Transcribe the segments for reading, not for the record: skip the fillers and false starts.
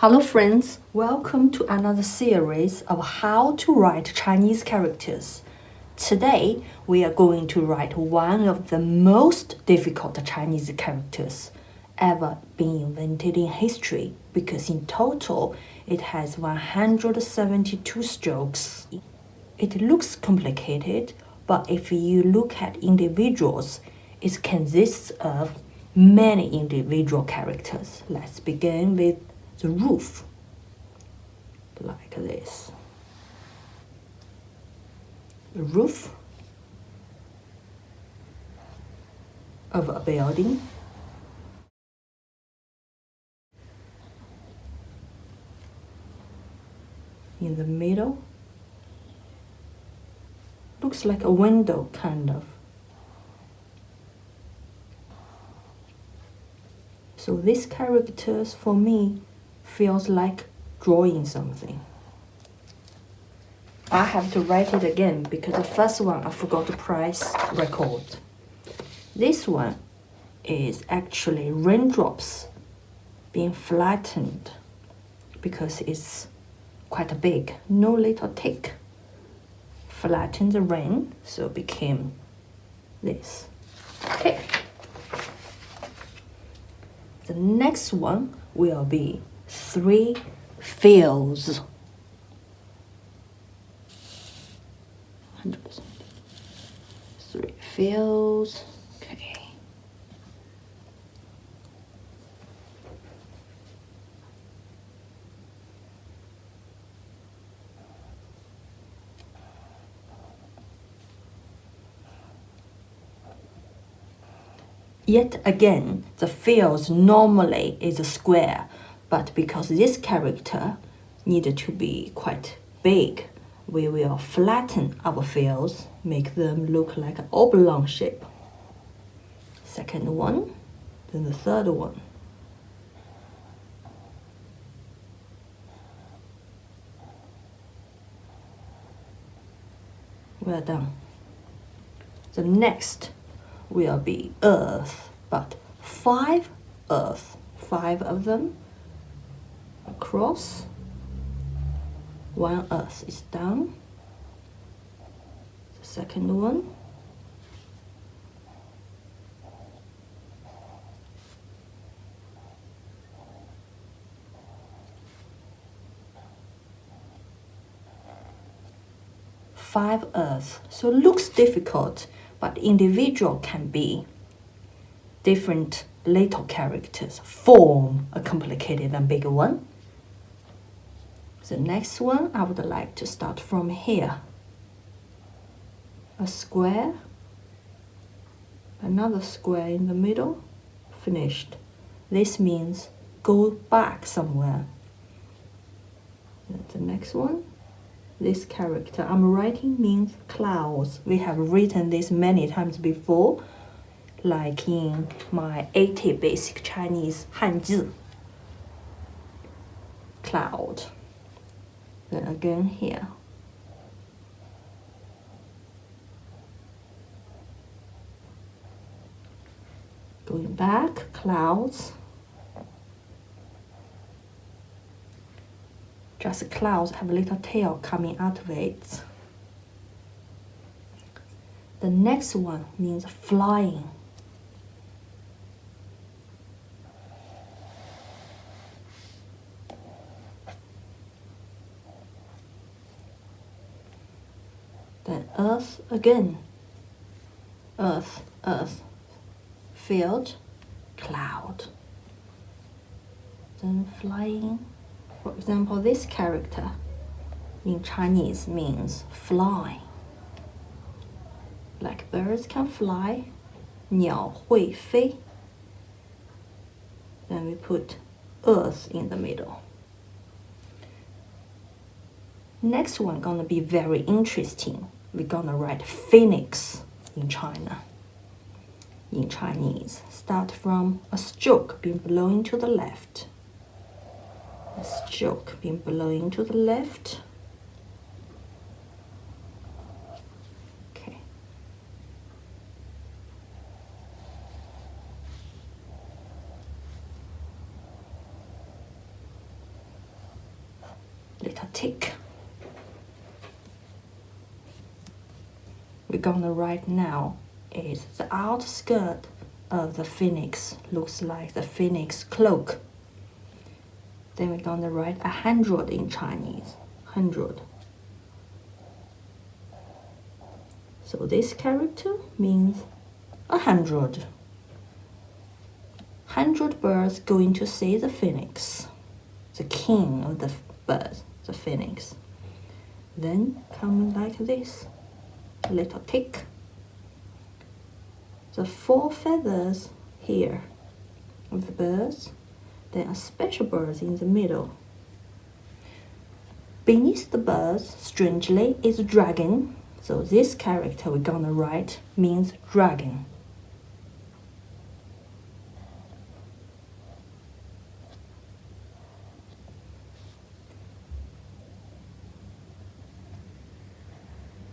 Hello friends, welcome to another series of how to write Chinese characters. Today, we are going to write one of the most difficult Chinese characters ever been invented in history because in total, it has 172 strokes. It looks complicated, but if you look at individuals, it consists of many individual characters. Let's begin with the roof, like this. The roof of a building. In the middle, looks like a window, kind of. So these characters, for me, feels like drawing something. I have to write it again because the first one I forgot to press record. This one is actually raindrops being flattened because it's quite big, no little tick. Flatten the rain, so it became this. Okay. The next one will be 3 fields. 100%. 3 fields. Okay. Yet again, the fields normally is a square, but because this character needed to be quite big, we will flatten our fields, make them look like an oblong shape. Second one, then the third one. Well done. The next will be earth, but 5 earth, 5 of them across. 1 earth is down. The second one. Five earth. So it looks difficult, but individual can be different little characters, form a complicated and bigger one. The next one, I would like to start from here. A square, another square in the middle, finished. This means go back somewhere. The next one, this character I'm writing means clouds. We have written this many times before, like in my 80 basic Chinese Hanzi. Cloud. Then again here. Going back, clouds. Just clouds have a little tail coming out of it. The next one means flying. Then earth again. Earth, earth. Field, cloud. Then flying. For example, this character in Chinese means fly. Like birds can fly, 鸟会飞. Then we put earth in the middle. Next one gonna be very interesting. We're gonna write phoenix in China. In Chinese, start from a stroke being blowing to the left. A stroke being blowing to the left. Okay. little tick. We're gonna write now is the outskirt of the phoenix, looks like the phoenix cloak. Then we're gonna write 100 in Chinese, 100. So this character means 100. 100 birds going to see the phoenix, the king of the birds, the phoenix. Then come like this, a little tick. The 4 feathers here of the birds, then a special bird in the middle. Beneath the birds, strangely, is a dragon. So this character we're gonna write means dragon.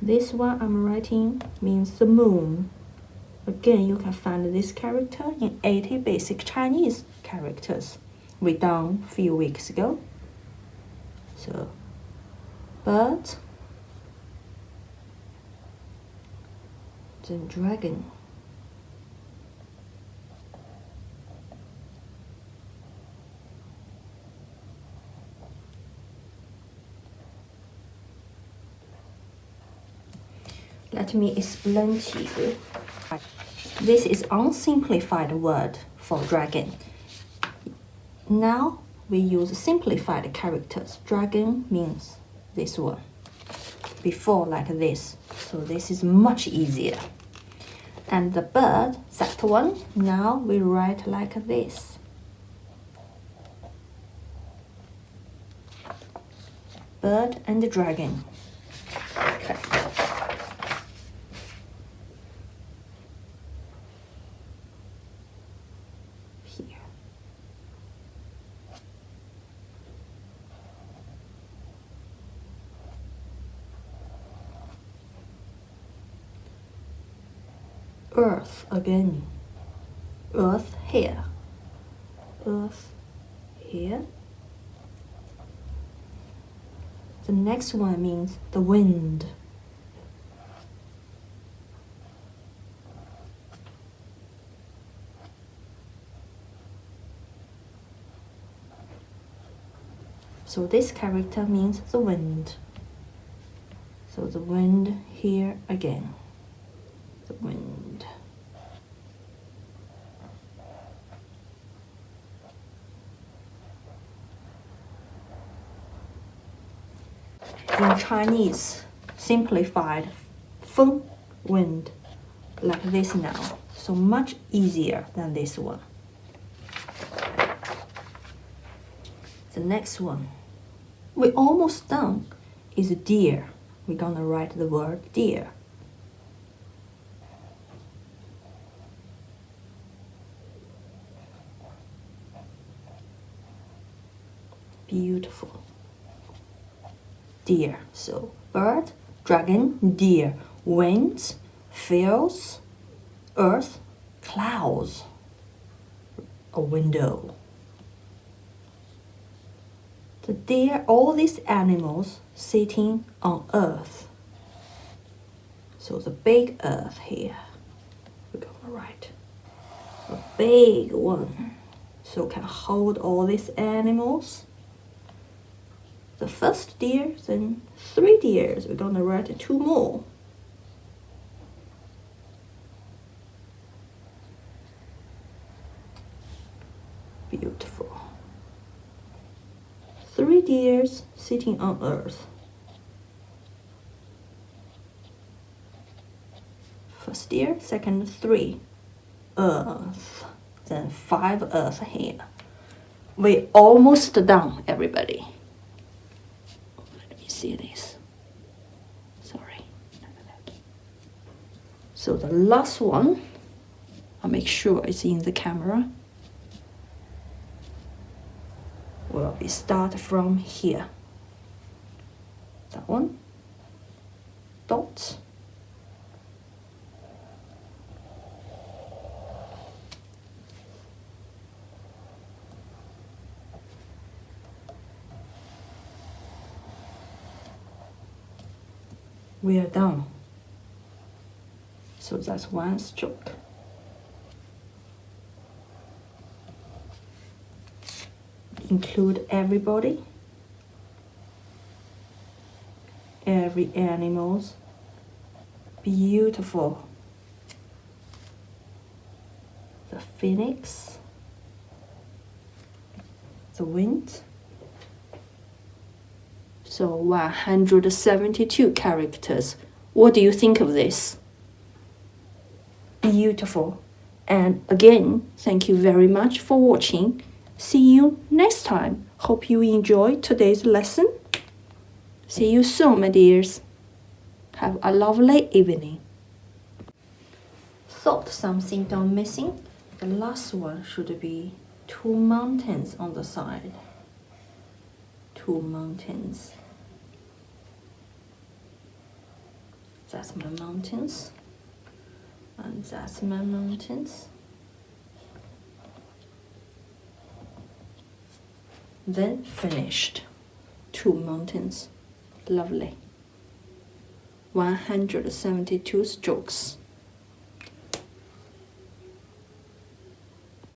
This one I'm writing means the moon. Again, you can find this character in 80 basic Chinese characters we done a few weeks ago. So, bird, then dragon. Let me explain to you. This is unsimplified word for dragon. Now we use simplified characters. Dragon means this one. Before like this. So this is much easier. And the bird, that one, now we write like this. Bird and the dragon. Okay. Here. Earth again. Earth here. Earth here. The next one means the wind. So this character means the wind. So the wind here again. The wind. In Chinese, simplified, feng, wind, like this now. So much easier than this one. The next one, we're almost done, is deer. We're gonna write the word deer. Beautiful. Deer. So bird, dragon, deer, winds, fields, earth, clouds, a window. The deer, all these animals sitting on earth. So the big earth here, we're gonna write a big one. So can hold all these animals. The first deer, then 3 deers. We're gonna write 2 more. Beautiful. 3 deers sitting on earth. First deer, second 3. Earth. Then 5 earth here. We're almost done, everybody. See this. Sorry. So the last one, I'll make sure it's in the camera. Well, we start from here. That one. Dots. We are done. So that's one stroke. Include everybody, every animals. Beautiful. The phoenix, the wind. So 172 characters. What do you think of this? Beautiful. And again, thank you very much for watching. See you next time. Hope you enjoyed today's lesson. See you soon, my dears. Have a lovely evening. Thought something done missing? The last one should be 2 mountains on the side. 2 mountains. That's my mountains. And that's my mountains. Then finished. 2 mountains. Lovely. 172 strokes.